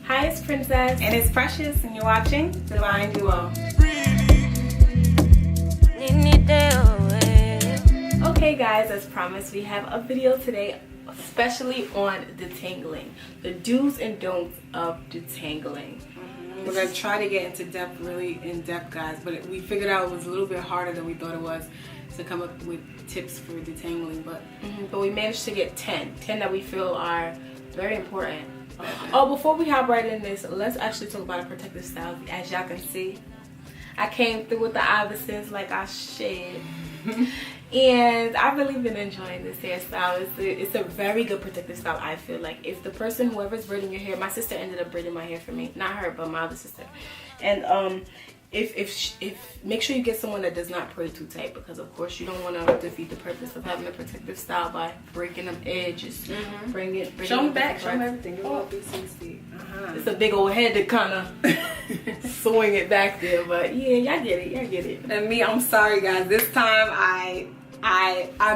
Hi, it's Princess. And it's Precious, and you're watching Divine Duo. Okay guys, as promised, we have a video today especially on detangling. The do's and don'ts of detangling. We're going to try to get into depth, really in depth, guys, but we figured out it was a little bit harder than we thought it was to come up with tips for detangling, but we managed to get 10 that we feel are very important. Oh, before we hop right in this, let's actually talk about a protective style. As y'all can see, I came through with the Iversons like I should. And I've really been enjoying this hairstyle. It's a very good protective style. I feel like if the person, whoever's braiding your hair, my sister ended up braiding my hair for me, not her but my other sister, and if make sure you get someone that does not braid too tight, because of course you don't want to defeat the purpose of having a protective style by breaking them edges. Bring show them back, show them everything. It's a big old head to kind of swing it back there, but yeah, y'all get it. And me, I'm sorry guys, this time I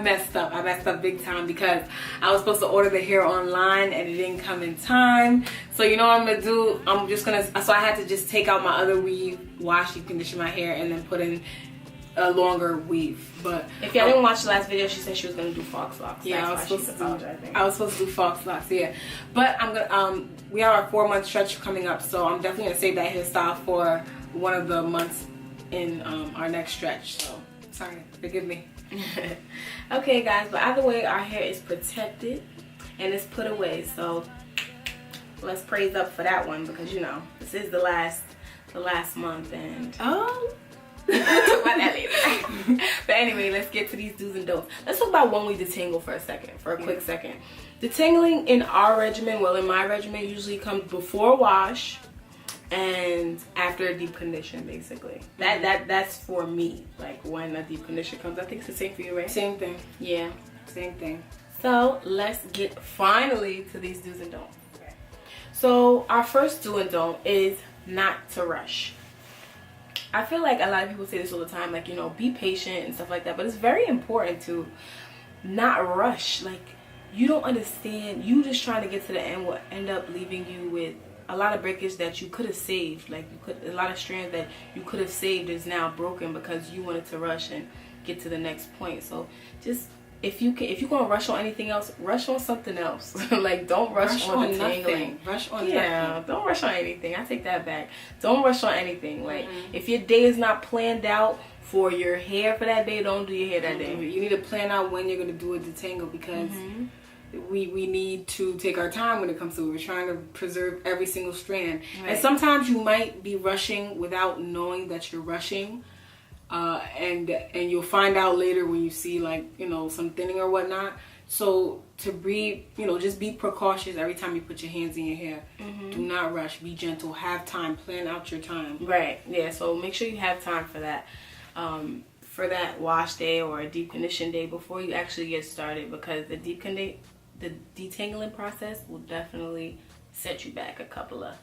messed up. I messed up big time because I was supposed to order the hair online and it didn't come in time. So you know what I'm gonna do? So I had to just take out my other weave, wash, deep condition my hair, and then put in a longer weave. But if y'all didn't watch the last video, she said she was gonna do fox locks. Yeah, I was supposed to do fox locks. Yeah, but I'm gonna we have our 4-month stretch coming up, so I'm definitely gonna save that hairstyle for one of the months in our next stretch. So sorry, forgive me. Okay guys, but either way, our hair is protected and it's put away, so let's praise up for that one, because you know this is the last month, and we'll talk about that later. But anyway, let's get to these do's and don'ts. Let's talk about when we detangle for a quick second. Detangling in our regimen, well, in my regimen, usually comes before wash and after a deep condition, basically. That's for me. Like when a deep condition comes, I think it's the same for you, right? Same thing. Yeah, same thing. So let's get finally to these do's and don'ts. Okay. So our first do and don't is not to rush. I feel like a lot of people say this all the time, like, you know, be patient and stuff like that, but it's very important to not rush. Like, you don't understand, you just trying to get to the end will end up leaving you with a lot of breakage that you could have saved. Like, a lot of strands that you could have saved is now broken because you wanted to rush and get to the next point. So just, if you're gonna rush on anything else, rush on something else. Like, don't rush on detangling. Rush on nothing. Don't rush on anything. I take that back. Don't rush on anything. Like, if your day is not planned out for your hair for that day, don't do your hair that day. You need to plan out when you're gonna do a detangle, because we need to take our time when it comes to it. We're trying to preserve every single strand. Right. And sometimes you might be rushing without knowing that you're rushing. And you'll find out later when you see, like, you know, some thinning or whatnot. So to be, you know, just be precautious every time you put your hands in your hair. Do not rush. Be gentle. Have time. Plan out your time. Right. Yeah. So make sure you have time for that. For that wash day or a deep condition day before you actually get started, because the detangling process will definitely set you back a couple of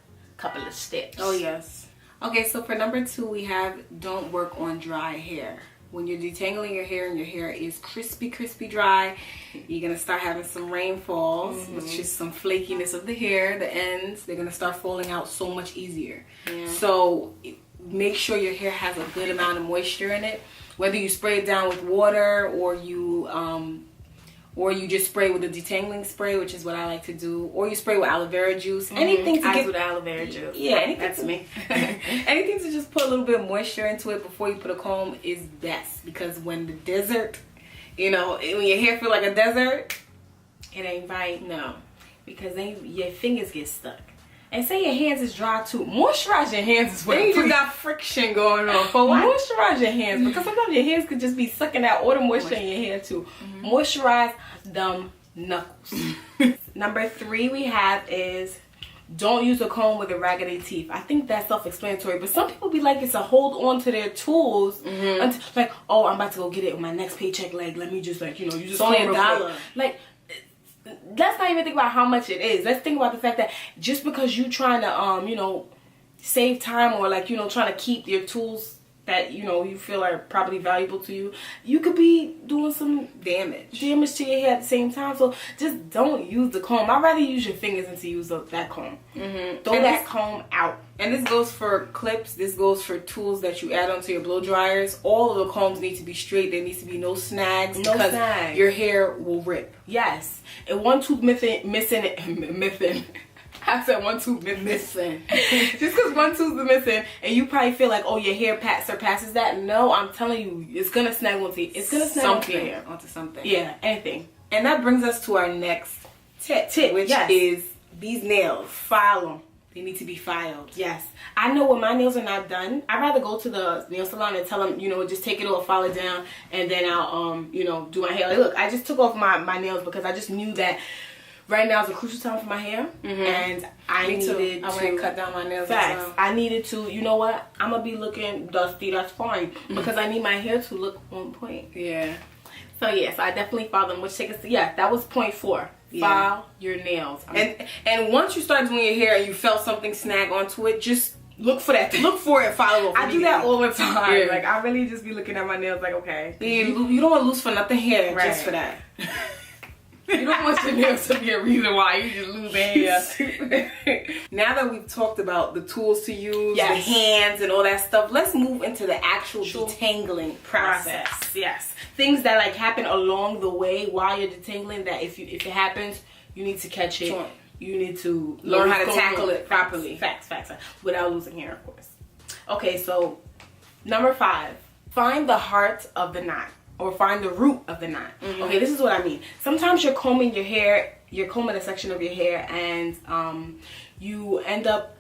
steps. Oh yes. Okay, so for number 2, we have don't work on dry hair. When you're detangling your hair and your hair is crispy dry, you're gonna start having some rainfalls, which is some flakiness of the hair. The ends, they're gonna start falling out so much easier. So make sure your hair has a good amount of moisture in it. Whether you spray it down with water or you just spray with a detangling spray, which is what I like to do, or you spray with aloe vera juice. Anything to get with aloe vera juice. Yeah, that's me. Anything to just put a little bit of moisture into it before you put a comb is best, because when the desert, you know, when your hair feel like a desert, it ain't right. No, because then your fingers get stuck. And say your hands is dry too, moisturize your hands as well. Then you got friction going on. For what? Moisturize your hands, because sometimes your hands could just be sucking out all the moisture in your hair too. Moisturize them knuckles. Number 3 we have is don't use a comb with a raggedy teeth. I think that's self-explanatory, but some people be like it's a hold on to their tools until, like, oh, I'm about to go get it with my next paycheck. Like, let me just, like, you know, you just only $1. Like, let's not even think about how much it is. Let's think about the fact that just because you trying to you know, save time, or like, you know, trying to keep your tools that you feel are probably valuable to you, you could be doing some damage to your hair at the same time. So just don't use the comb. I'd rather use your fingers than to use that comb. Throw that comb out. And this goes for clips. This goes for tools that you add onto your blow dryers. All of the combs need to be straight. There needs to be no snags. Because your hair will rip. Yes. And one tooth missing. I said one tooth missing. Just because one tooth is missing, and you probably feel like, oh, your hair surpasses that. No, I'm telling you, it's gonna snag onto your hair. Onto something. Yeah, anything. And that brings us to our next tip, which is these nails. File them. They need to be filed. Yes. I know when my nails are not done, I'd rather go to the nail salon and tell them, just take it off, file it down, and then I'll, do my hair. Like, look, I just took off my nails because I just knew that right now is a crucial time for my hair, and I needed to. I went and cut down my nails. Facts. I needed to. You know what? I'm gonna be looking dusty. That's fine because I need my hair to look on point. Yeah. So yes, I definitely filed them. Which takes us to that was point 4. File your nails. And once you start doing your hair and you felt something snag onto it, just look for that. Look for it. File it. I do that all the time. Yeah. Like I really just be looking at my nails. Like okay, you don't want to lose for nothing hair just for that. You don't want your nails to be a reason why you just lose hair. Now that we've talked about the tools to use, the hands and all that stuff, let's move into the actual detangling process. Yes. Things that like happen along the way while you're detangling that if it happens, you need to catch it. Sure. You need to learn how to tackle it properly. Facts. Without losing hair, of course. Okay, so number 5. Find the heart of the knot. Or find the root of the knot. Okay, this is what I mean. Sometimes you're combing your hair, you're combing a section of your hair, and you end up,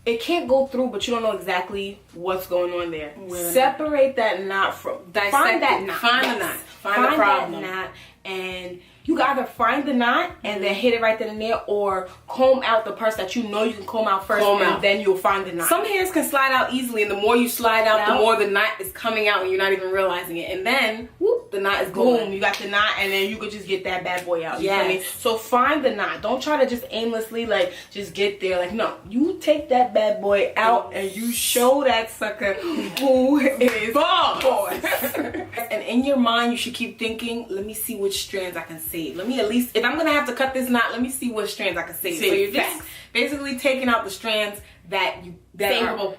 it can't go through, but you don't know exactly what's going on there. Separate that knot from, find that knot. Find the knot. Find the problem. That knot, and you can either find the knot and then hit it right then and there, or comb out the parts that you know you can comb out first, then you'll find the knot. Some hairs can slide out easily, and the more you slide out, the more the knot is coming out, and you're not even realizing it. And then, whoop, the knot is going. Boom, you got the knot, and then you could just get that bad boy out. You feel me? So find the knot. Don't try to just aimlessly, like, just get there. Like, no, you take that bad boy out, and you show that sucker who is boss. And in your mind, you should keep thinking, let me see which strands I can save. Let me at least, if I'm going to have to cut this knot, let me see what strands I can save. So you're just basically taking out the strands that savable.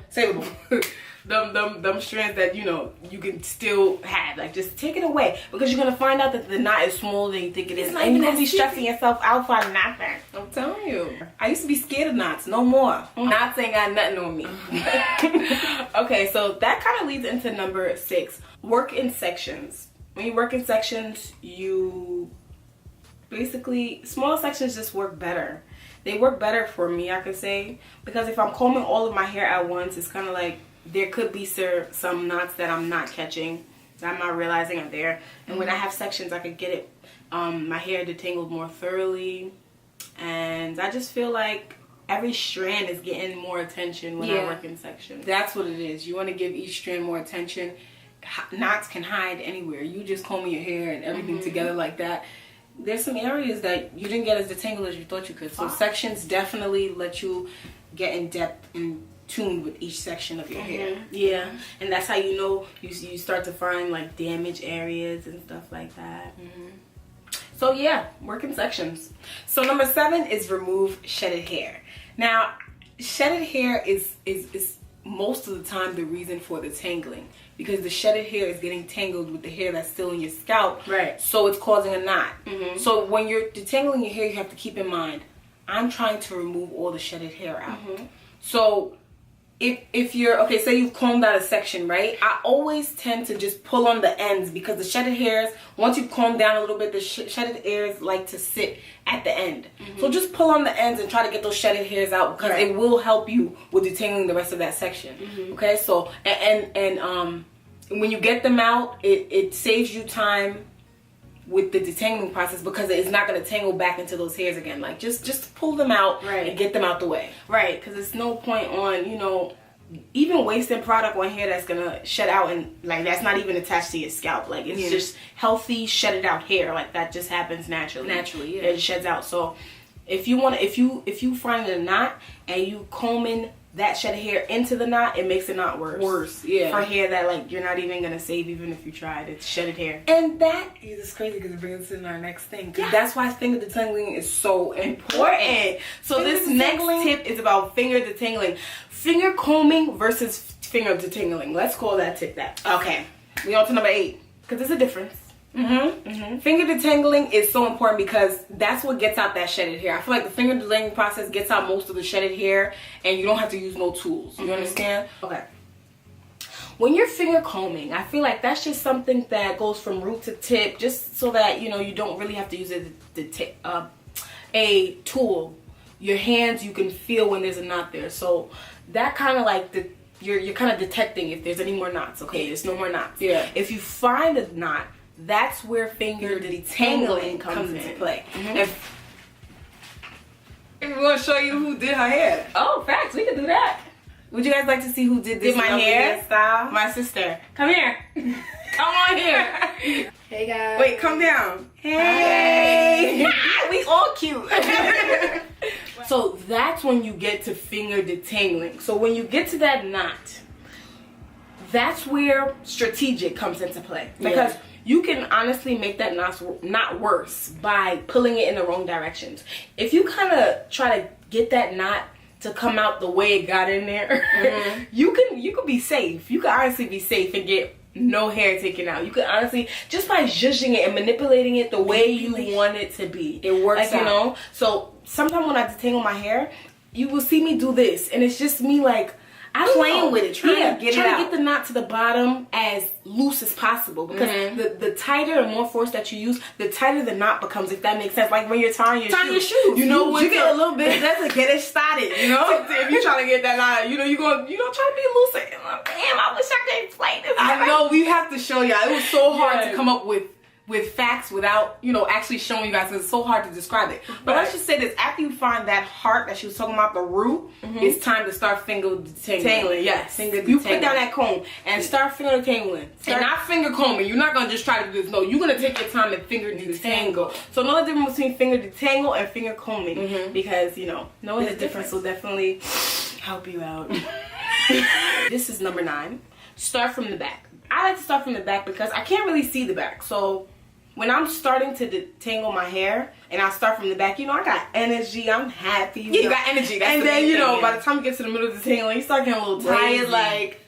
them strands that you can still have. Like just take it away, because you're gonna find out that the knot is smaller than you think it is, and you're gonna be stressing yourself out for nothing. I'm telling you, I used to be scared of knots. No more. Knots ain't got nothing on me. Okay, so that kind of leads into number 6. Work in sections. When you work in sections, you basically, small sections just work better. They work better for me, I could say, because if I'm combing all of my hair at once, it's kind of like there could be some knots that I'm not catching, that I'm not realizing are there. And when I have sections, I could get it, my hair detangled more thoroughly. And I just feel like every strand is getting more attention when I work in sections. That's what it is. You want to give each strand more attention. Knots can hide anywhere. You just combing your hair and everything together like that. There's some areas that you didn't get as detangled as you thought you could. So sections definitely let you get in depth and tuned with each section of your hair. Yeah, and that's how you know you start to find like damaged areas and stuff like that. So yeah, work in sections. So number 7 is remove shedded hair. Now, shedded hair is most of the time the reason for the tangling, because the shedded hair is getting tangled with the hair that's still in your scalp, so it's causing a knot. So when you're detangling your hair, you have to keep in mind, I'm trying to remove all the shedded hair out. So if you're, okay, say you've combed out a section, right? I always tend to just pull on the ends, because the shedded hairs, once you comb down a little bit, the shedded hairs like to sit at the end. So just pull on the ends and try to get those shedded hairs out, because it will help you with detangling the rest of that section. Okay, so and when you get them out, it saves you time with the detangling process, because it's not going to tangle back into those hairs again. Like just pull them out and get them out the way. Right, because it's no point on even wasting product on hair that's gonna shed out, and like that's not even attached to your scalp. Like it's just healthy shedded out hair, like that just happens naturally. It sheds out. So If you find a knot and you combing that shedded hair into the knot, it makes the knot worse. Yeah. For hair that like you're not even gonna save even if you tried. It's shedded hair. And that is crazy because it brings us in our next thing. Because that's why finger detangling is so important. So this next tip is about finger detangling. Finger combing versus finger detangling. Let's call that tip that. Okay. We on to number 8. Because there's a difference. Finger detangling is so important because that's what gets out that shedded hair. I feel like the finger detangling process gets out most of the shedded hair and you don't have to use no tools. You understand? Okay. When you're finger combing, I feel like that's just something that goes from root to tip, just so that you don't really have to use a tool. Your hands, you can feel when there's a knot there. So that kind of like you're kind of detecting if there's any more knots. Okay, there's no more knots. Yeah. If you find a knot, that's where finger detangling comes into play. If we want to show you who did her hair. Oh, facts. We can do that. Would you guys like to see who did this? Did my hair? Style? My sister. Come here. Come on here. Hey guys. Wait, come down. Hey. We all cute. So that's when you get to finger detangling. So when you get to that knot, that's where strategic comes into play. Because you can honestly make that knot worse by pulling it in the wrong directions. If you kind of try to get that knot to come out the way it got in there, you could be safe. You could honestly be safe and get no hair taken out. You could honestly, just by zhuzhing it and manipulating it the way you want it to be, it works out. So sometimes when I detangle my hair, you will see me do this, and it's just me like playing with it, trying to get the knot to the bottom as loose as possible, because the tighter and more force that you use, the tighter the knot becomes, if that makes sense. Like when you're tying your shoes, you get a little bit, that's to get it started, if you're trying to get that knot, you're gonna try to be looser. Damn, I wish I could explain this. I know, we have to show y'all. It was so hard to come up with facts without actually showing you guys. It's so hard to describe it. But let's just say this: after you find that heart that she was talking about, the root, it's time to start finger detangling. Yes, finger detangling. You put down that comb and start finger detangling. And not finger combing. You're not gonna just try to do this. No, you're gonna take your time and finger detangle. So another difference between finger detangle and finger combing, because knowing the difference will definitely help you out. This is number 9. Start from the back. I like to start from the back because I can't really see the back. So when I'm starting to detangle my hair and I start from the back, I got energy, I'm happy. You got energy. That's and then, by the time you get to the middle of the detangling, you start getting a little tired. Like,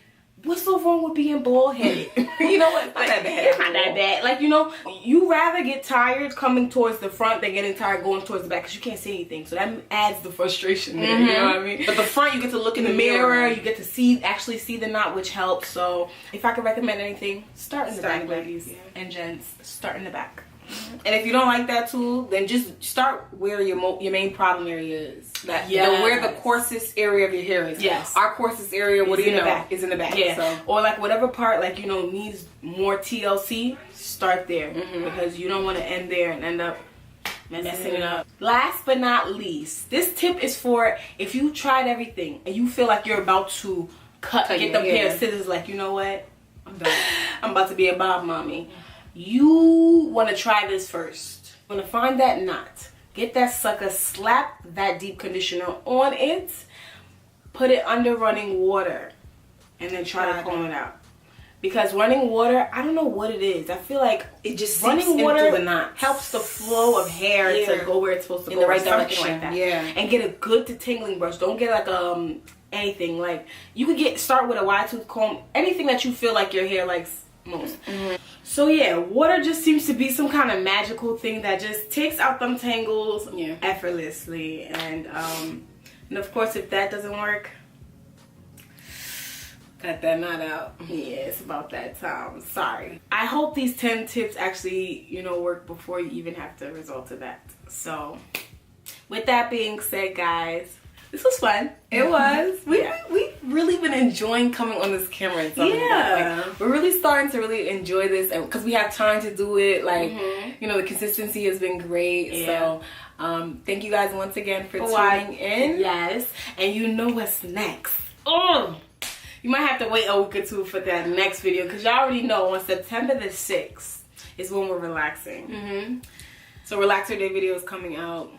what's so wrong with being bald headed? You know what? Not that bad. It's not that bad. Like, you rather get tired coming towards the front than getting tired going towards the back, because you can't see anything. So that adds the frustration there, you know what I mean? But the front, you get to look in the mirror, you get to actually see the knot, which helps. So if I could recommend anything, start in the back, ladies and gents. Start in the back. And if you don't like that tool, then just start where your main problem area is. Where the coarsest area of your hair is. Yes. Our coarsest area, what do you know, is in the back. Yeah. So. Or like whatever part needs more TLC, start there, because you don't want to end there and end up messing it up. Last but not least, this tip is for if you tried everything and you feel like you're about to get the pair of scissors, like, you know what? I'm done. I'm about to be a bob mommy. You want to try this first. You want to find that knot. Get that sucker, slap that deep conditioner on it, put it under running water, and then try to comb it out. Because running water, I don't know what it is. I feel like it just running water the knots. Helps the flow of hair to go where it's supposed to go. In the right direction. Like that. Yeah. And get a good detangling brush. Don't get like anything. Like, you could start with a wide tooth comb. Anything that you feel like your hair likes most. So yeah, water just seems to be some kind of magical thing that just takes out them tangles effortlessly. And of course, if that doesn't work, cut that knot out. Yeah, it's about that time. Sorry. I hope these 10 tips actually, work before you even have to resort to that. So with that being said, guys, this was fun. It was. We've really been enjoying coming on this camera and stuff. Like, we're really starting to really enjoy this, and because we have time to do it. Like, the consistency has been great. Yeah. So, thank you guys once again for tuning in. Yes, and you know what's next. Oh, you might have to wait a week or two for that next video, because y'all already know on September the 6th is when we're relaxing. So, Relaxer Day video is coming out.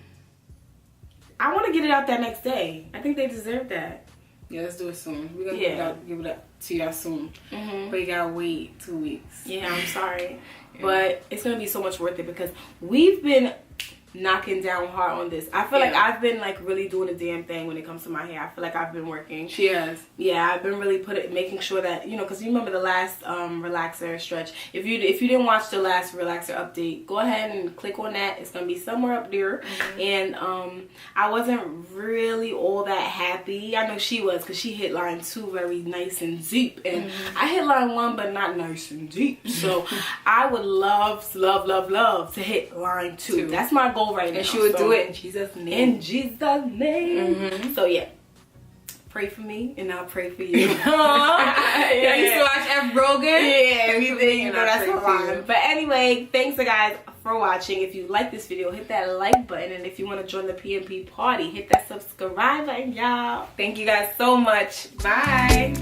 I want to get it out that next day. I think they deserve that. Yeah, let's do it soon. We're gonna give it up to y'all soon. But you gotta wait 2 weeks. Yeah, I'm sorry. But it's gonna be so much worth it because we've been knocking down hard on this. I feel like I've been like really doing a damn thing when it comes to my hair. I feel like I've been working. She has. Yeah, I've been really making sure that, you know, because you remember the last relaxer stretch. If you didn't watch the last relaxer update, go ahead and click on that. It's gonna be somewhere up there. And I wasn't really all that happy. I know she was, because she hit line 2 very nice and deep, and I hit line 1 but not nice and deep. So I would love to hit line 2. That's my goal right now. And she would do it in Jesus' name. In Jesus' name. So yeah, pray for me and I'll pray for you. I used to watch F. Rogan. Yeah, everything. You know, that's a a line. But anyway, thanks guys for watching. If you like this video, hit that like button, and if you want to join the PMP party, hit that subscribe button, y'all. Thank you guys so much. Bye.